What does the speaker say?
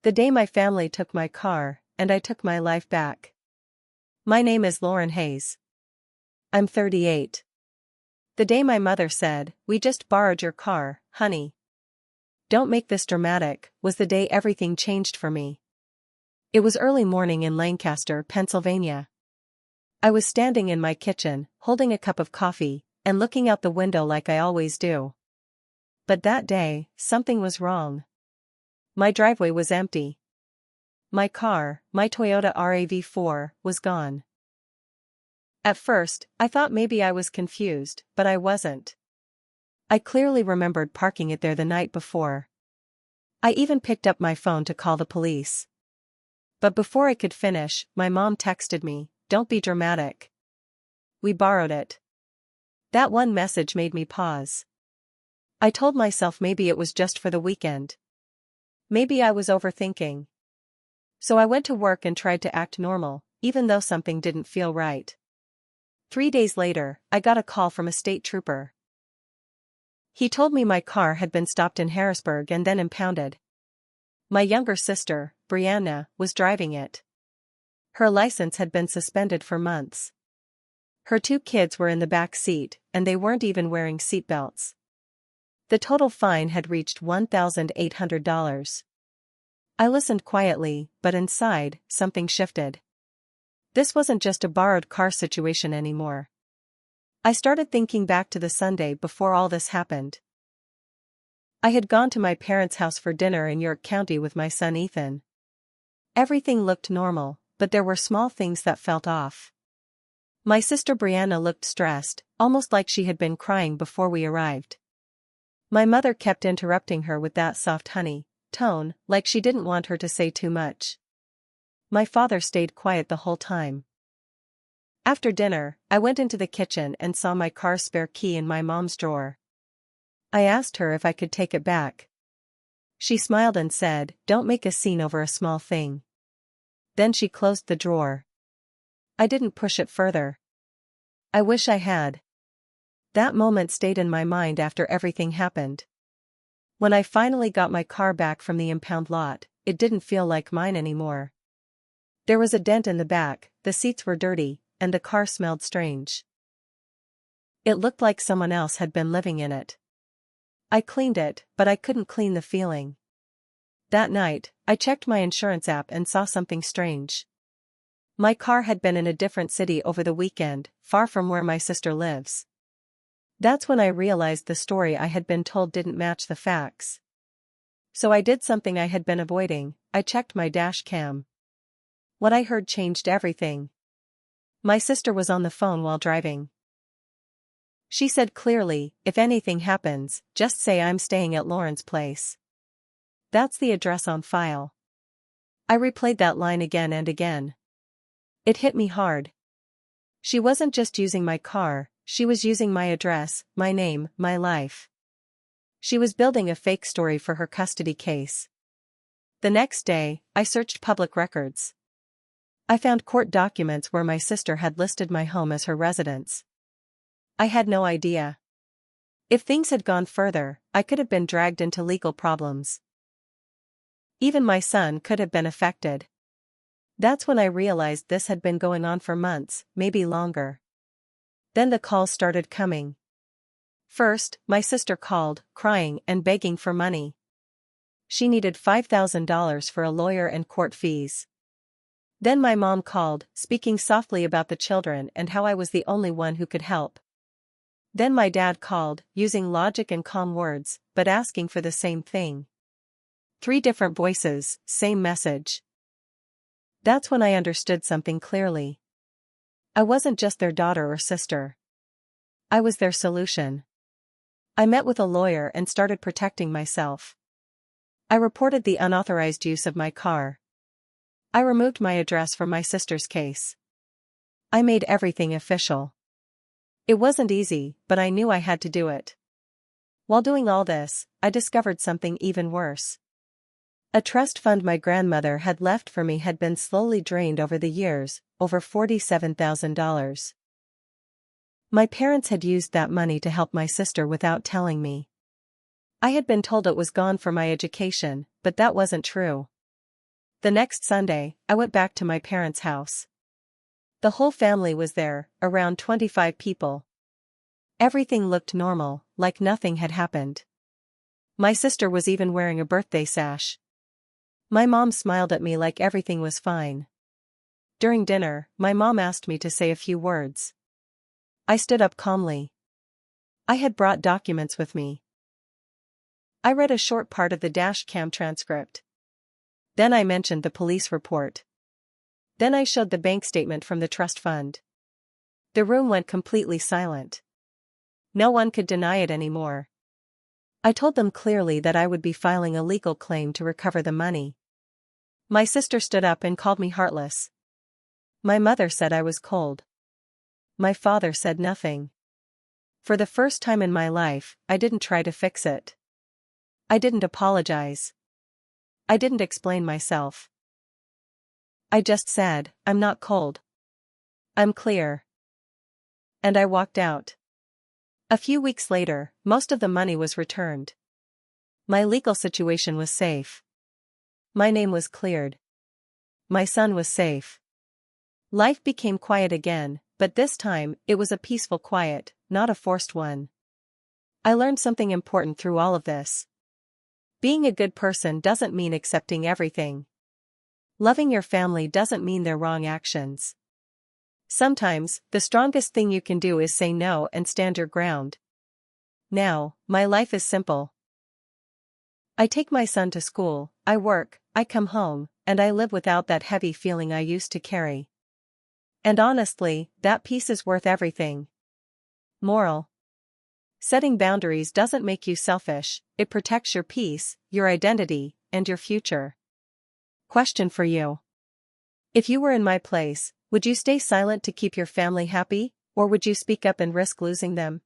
The day my family took my car, and I took my life back. My name is Lauren Hayes. I'm 38. The day my mother said, "We just borrowed your car, honey. Don't make this dramatic," was the day everything changed for me. It was early morning in Lancaster, Pennsylvania. I was standing in my kitchen, holding a cup of coffee, and looking out the window like I always do. But that day, something was wrong. My driveway was empty. My car, my Toyota RAV4, was gone. At first, I thought maybe I was confused, but I wasn't. I clearly remembered parking it there the night before. I even picked up my phone to call the police. But before I could finish, my mom texted me, "Don't be dramatic. We borrowed it." That one message made me pause. I told myself maybe it was just for the weekend. Maybe I was overthinking. So I went to work and tried to act normal, even though something didn't feel right. 3 days later, I got a call from a state trooper. He told me my car had been stopped in Harrisburg and then impounded. My younger sister, Brianna, was driving it. Her license had been suspended for months. Her 2 kids were in the back seat, and they weren't even wearing seatbelts. The total fine had reached $1,800. I listened quietly, but inside, something shifted. This wasn't just a borrowed car situation anymore. I started thinking back to the Sunday before all this happened. I had gone to my parents' house for dinner in York County with my son Ethan. Everything looked normal, but there were small things that felt off. My sister Brianna looked stressed, almost like she had been crying before we arrived. My mother kept interrupting her with that soft honey tone, like she didn't want her to say too much. My father stayed quiet the whole time. After dinner, I went into the kitchen and saw my car's spare key in my mom's drawer. I asked her if I could take it back. She smiled and said, "Don't make a scene over a small thing." Then she closed the drawer. I didn't push it further. I wish I had. That moment stayed in my mind after everything happened. When I finally got my car back from the impound lot, it didn't feel like mine anymore. There was a dent in the back, the seats were dirty, and the car smelled strange. It looked like someone else had been living in it. I cleaned it, but I couldn't clean the feeling. That night, I checked my insurance app and saw something strange. My car had been in a different city over the weekend, far from where my sister lives. That's when I realized the story I had been told didn't match the facts. So I did something I had been avoiding. I checked my dash cam. What I heard changed everything. My sister was on the phone while driving. She said clearly, "If anything happens, just say I'm staying at Lauren's place. That's the address on file." I replayed that line again and again. It hit me hard. She wasn't just using my car, she was using my address, my name, my life. She was building a fake story for her custody case. The next day, I searched public records. I found court documents where my sister had listed my home as her residence. I had no idea. If things had gone further, I could have been dragged into legal problems. Even my son could have been affected. That's when I realized this had been going on for months, maybe longer. Then the calls started coming. First, my sister called, crying and begging for money. She needed $5,000 for a lawyer and court fees. Then my mom called, speaking softly about the children and how I was the only one who could help. Then my dad called, using logic and calm words, but asking for the same thing. 3 different voices, same message. That's when I understood something clearly. I wasn't just their daughter or sister. I was their solution. I met with a lawyer and started protecting myself. I reported the unauthorized use of my car. I removed my address from my sister's case. I made everything official. It wasn't easy, but I knew I had to do it. While doing all this, I discovered something even worse. A trust fund my grandmother had left for me had been slowly drained over the years, over $47,000. My parents had used that money to help my sister without telling me. I had been told it was gone for my education, but that wasn't true. The next Sunday, I went back to my parents' house. The whole family was there, around 25 people. Everything looked normal, like nothing had happened. My sister was even wearing a birthday sash. My mom smiled at me like everything was fine. During dinner, my mom asked me to say a few words. I stood up calmly. I had brought documents with me. I read a short part of the dash cam transcript. Then I mentioned the police report. Then I showed the bank statement from the trust fund. The room went completely silent. No one could deny it anymore. I told them clearly that I would be filing a legal claim to recover the money. My sister stood up and called me heartless. My mother said I was cold. My father said nothing. For the first time in my life, I didn't try to fix it. I didn't apologize. I didn't explain myself. I just said, I'm not cold. I'm clear. And I walked out. A few weeks later, most of the money was returned. My legal situation was safe. My name was cleared. My son was safe. Life became quiet again, but this time, it was a peaceful quiet, not a forced one. I learned something important through all of this. Being a good person doesn't mean accepting everything. Loving your family doesn't mean their wrong actions. Sometimes, the strongest thing you can do is say no and stand your ground. Now, my life is simple. I take my son to school, I work, I come home, and I live without that heavy feeling I used to carry. And honestly, that peace is worth everything. Moral: setting boundaries doesn't make you selfish, it protects your peace, your identity, and your future. Question for you. If you were in my place, would you stay silent to keep your family happy, or would you speak up and risk losing them?